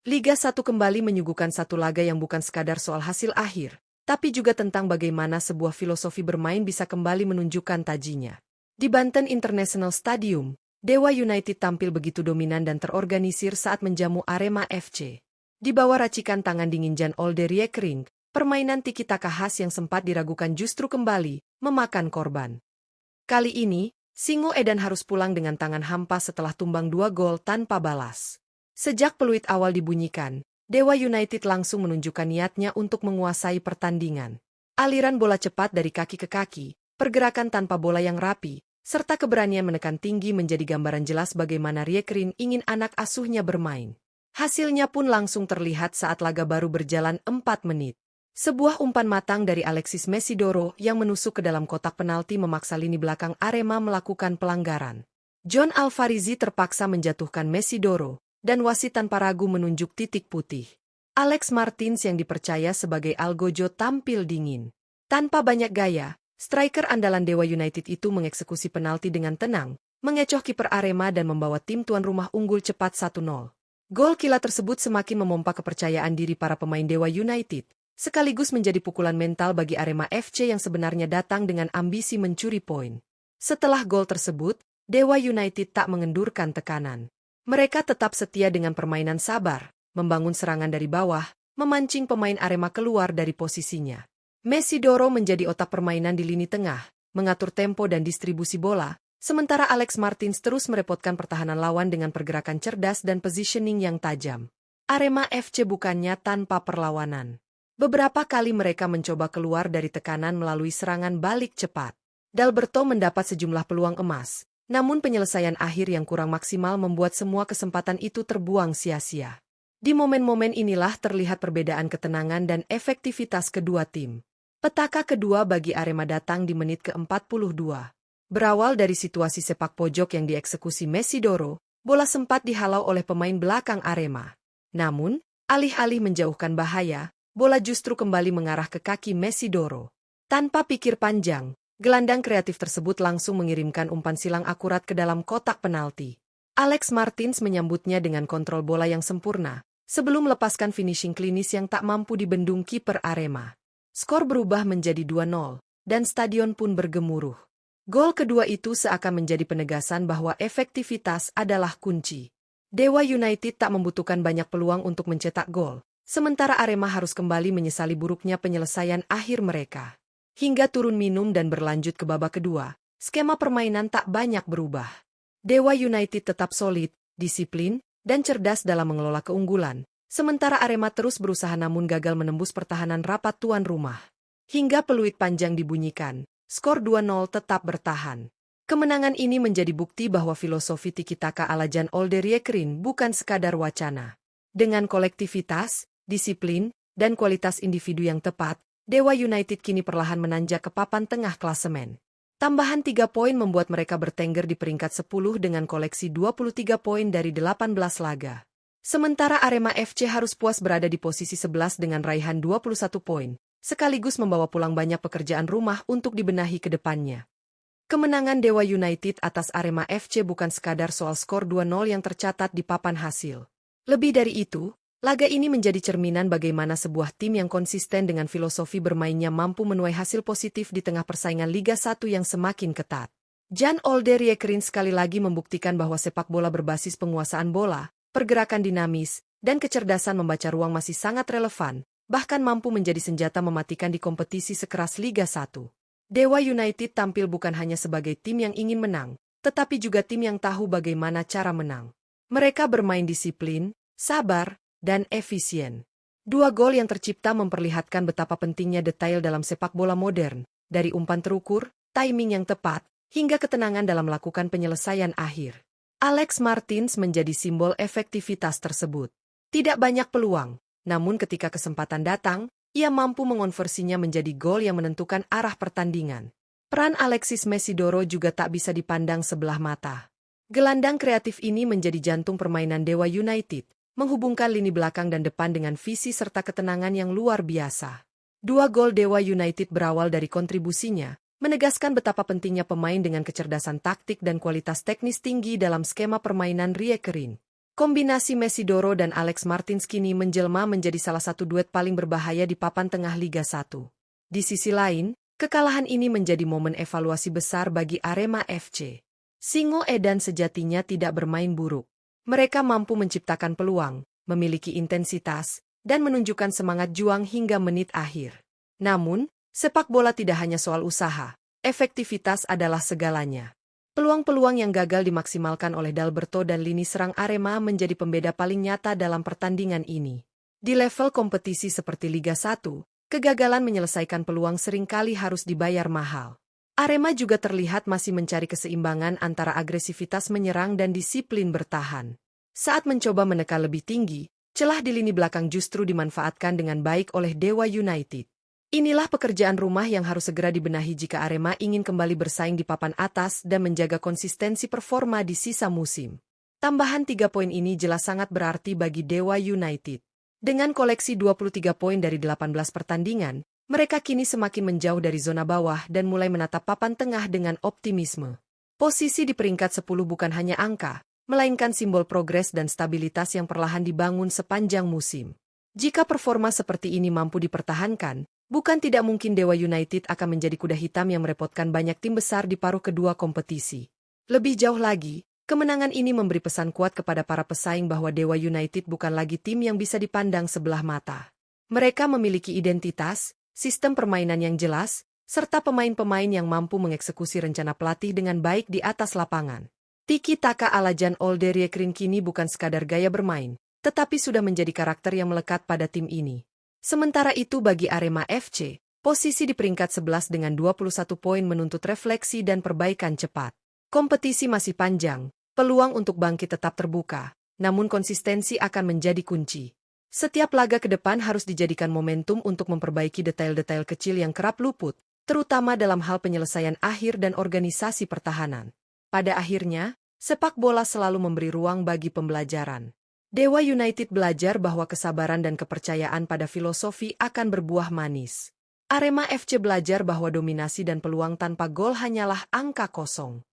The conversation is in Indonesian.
Liga 1 kembali menyuguhkan satu laga yang bukan sekadar soal hasil akhir, tapi juga tentang bagaimana sebuah filosofi bermain bisa kembali menunjukkan tajinya. Di Banten International Stadium, Dewa United tampil begitu dominan dan terorganisir saat menjamu Arema FC. Di bawah racikan tangan dingin Jan Olde Riekering, permainan tiki-taka khas yang sempat diragukan justru kembali memakan korban. Kali ini, Singo Edan harus pulang dengan tangan hampa setelah tumbang 2 gol tanpa balas. Sejak peluit awal dibunyikan, Dewa United langsung menunjukkan niatnya untuk menguasai pertandingan. Aliran bola cepat dari kaki ke kaki, pergerakan tanpa bola yang rapi, serta keberanian menekan tinggi menjadi gambaran jelas bagaimana Riekering ingin anak asuhnya bermain. Hasilnya pun langsung terlihat saat laga baru berjalan 4 menit. Sebuah umpan matang dari Alexis Mesidoro yang menusuk ke dalam kotak penalti memaksa lini belakang Arema melakukan pelanggaran. John Alvarizi terpaksa menjatuhkan Mesidoro, dan wasit tanpa ragu menunjuk titik putih. Alex Martins yang dipercaya sebagai Algojo tampil dingin. Tanpa banyak gaya, striker andalan Dewa United itu mengeksekusi penalti dengan tenang, mengecoh kiper Arema dan membawa tim tuan rumah unggul cepat 1-0. Gol kilat tersebut semakin memompa kepercayaan diri para pemain Dewa United, sekaligus menjadi pukulan mental bagi Arema FC yang sebenarnya datang dengan ambisi mencuri poin. Setelah gol tersebut, Dewa United tak mengendurkan tekanan. Mereka tetap setia dengan permainan sabar, membangun serangan dari bawah, memancing pemain Arema keluar dari posisinya. Mesidoro menjadi otak permainan di lini tengah, mengatur tempo dan distribusi bola, sementara Alex Martins terus merepotkan pertahanan lawan dengan pergerakan cerdas dan positioning yang tajam. Arema FC bukannya tanpa perlawanan. Beberapa kali mereka mencoba keluar dari tekanan melalui serangan balik cepat. Dalberto mendapat sejumlah peluang emas, namun penyelesaian akhir yang kurang maksimal membuat semua kesempatan itu terbuang sia-sia. Di momen-momen inilah terlihat perbedaan ketenangan dan efektivitas kedua tim. Petaka kedua bagi Arema datang di menit ke-42. Berawal dari situasi sepak pojok yang dieksekusi Mesidoro, bola sempat dihalau oleh pemain belakang Arema. Namun, alih-alih menjauhkan bahaya, bola justru kembali mengarah ke kaki Mesidoro. Tanpa pikir panjang, gelandang kreatif tersebut langsung mengirimkan umpan silang akurat ke dalam kotak penalti. Alex Martins menyambutnya dengan kontrol bola yang sempurna, sebelum melepaskan finishing klinis yang tak mampu dibendung kiper Arema. Skor berubah menjadi 2-0, dan stadion pun bergemuruh. Gol kedua itu seakan menjadi penegasan bahwa efektivitas adalah kunci. Dewa United tak membutuhkan banyak peluang untuk mencetak gol, sementara Arema harus kembali menyesali buruknya penyelesaian akhir mereka. Hingga turun minum dan berlanjut ke babak kedua, skema permainan tak banyak berubah. Dewa United tetap solid, disiplin, dan cerdas dalam mengelola keunggulan, sementara Arema terus berusaha namun gagal menembus pertahanan rapat tuan rumah. Hingga peluit panjang dibunyikan, skor 2-0 tetap bertahan. Kemenangan ini menjadi bukti bahwa filosofi tiki-taka ala Jan Olde Riekering bukan sekadar wacana. Dengan kolektivitas, disiplin, dan kualitas individu yang tepat, Dewa United kini perlahan menanjak ke papan tengah klasemen. Tambahan 3 poin membuat mereka bertengger di peringkat 10 dengan koleksi 23 poin dari 18 laga. Sementara Arema FC harus puas berada di posisi 11 dengan raihan 21 poin, sekaligus membawa pulang banyak pekerjaan rumah untuk dibenahi ke depannya. Kemenangan Dewa United atas Arema FC bukan sekadar soal skor 2-0 yang tercatat di papan hasil. Lebih dari itu, laga ini menjadi cerminan bagaimana sebuah tim yang konsisten dengan filosofi bermainnya mampu menuai hasil positif di tengah persaingan Liga 1 yang semakin ketat. Jan Olde Riekering sekali lagi membuktikan bahwa sepak bola berbasis penguasaan bola, pergerakan dinamis, dan kecerdasan membaca ruang masih sangat relevan, bahkan mampu menjadi senjata mematikan di kompetisi sekeras Liga 1. Dewa United tampil bukan hanya sebagai tim yang ingin menang, tetapi juga tim yang tahu bagaimana cara menang. Mereka bermain disiplin, sabar, dan efisien. 2 gol yang tercipta memperlihatkan betapa pentingnya detail dalam sepak bola modern, dari umpan terukur, timing yang tepat, hingga ketenangan dalam melakukan penyelesaian akhir. Alex Martins menjadi simbol efektivitas tersebut. Tidak banyak peluang, namun ketika kesempatan datang, ia mampu mengonversinya menjadi gol yang menentukan arah pertandingan. Peran Alexis Mesidoro juga tak bisa dipandang sebelah mata. Gelandang kreatif ini menjadi jantung permainan Dewa United, menghubungkan lini belakang dan depan dengan visi serta ketenangan yang luar biasa. 2 gol Dewa United berawal dari kontribusinya, menegaskan betapa pentingnya pemain dengan kecerdasan taktik dan kualitas teknis tinggi dalam skema permainan Riekering. Kombinasi Mesidoro dan Alex Martins kini menjelma menjadi salah satu duet paling berbahaya di papan tengah Liga 1. Di sisi lain, kekalahan ini menjadi momen evaluasi besar bagi Arema FC. Singo Edan sejatinya tidak bermain buruk. Mereka mampu menciptakan peluang, memiliki intensitas, dan menunjukkan semangat juang hingga menit akhir. Namun, sepak bola tidak hanya soal usaha, efektivitas adalah segalanya. Peluang-peluang yang gagal dimaksimalkan oleh Dalberto dan lini serang Arema menjadi pembeda paling nyata dalam pertandingan ini. Di level kompetisi seperti Liga 1, kegagalan menyelesaikan peluang seringkali harus dibayar mahal. Arema juga terlihat masih mencari keseimbangan antara agresivitas menyerang dan disiplin bertahan. Saat mencoba menekan lebih tinggi, celah di lini belakang justru dimanfaatkan dengan baik oleh Dewa United. Inilah pekerjaan rumah yang harus segera dibenahi jika Arema ingin kembali bersaing di papan atas dan menjaga konsistensi performa di sisa musim. Tambahan 3 poin ini jelas sangat berarti bagi Dewa United. Dengan koleksi 23 poin dari 18 pertandingan, mereka kini semakin menjauh dari zona bawah dan mulai menatap papan tengah dengan optimisme. Posisi di peringkat 10 bukan hanya angka, melainkan simbol progres dan stabilitas yang perlahan dibangun sepanjang musim. Jika performa seperti ini mampu dipertahankan, bukan tidak mungkin Dewa United akan menjadi kuda hitam yang merepotkan banyak tim besar di paruh kedua kompetisi. Lebih jauh lagi, kemenangan ini memberi pesan kuat kepada para pesaing bahwa Dewa United bukan lagi tim yang bisa dipandang sebelah mata. Mereka memiliki identitas, sistem permainan yang jelas, serta pemain-pemain yang mampu mengeksekusi rencana pelatih dengan baik di atas lapangan. Tiki-taka ala Jan Olderyekrin kini bukan sekadar gaya bermain, tetapi sudah menjadi karakter yang melekat pada tim ini. Sementara itu bagi Arema FC, posisi di peringkat 11 dengan 21 poin menuntut refleksi dan perbaikan cepat. Kompetisi masih panjang, peluang untuk bangkit tetap terbuka, namun konsistensi akan menjadi kunci. Setiap laga ke depan harus dijadikan momentum untuk memperbaiki detail-detail kecil yang kerap luput, terutama dalam hal penyelesaian akhir dan organisasi pertahanan. Pada akhirnya, sepak bola selalu memberi ruang bagi pembelajaran. Dewa United belajar bahwa kesabaran dan kepercayaan pada filosofi akan berbuah manis. Arema FC belajar bahwa dominasi dan peluang tanpa gol hanyalah angka kosong.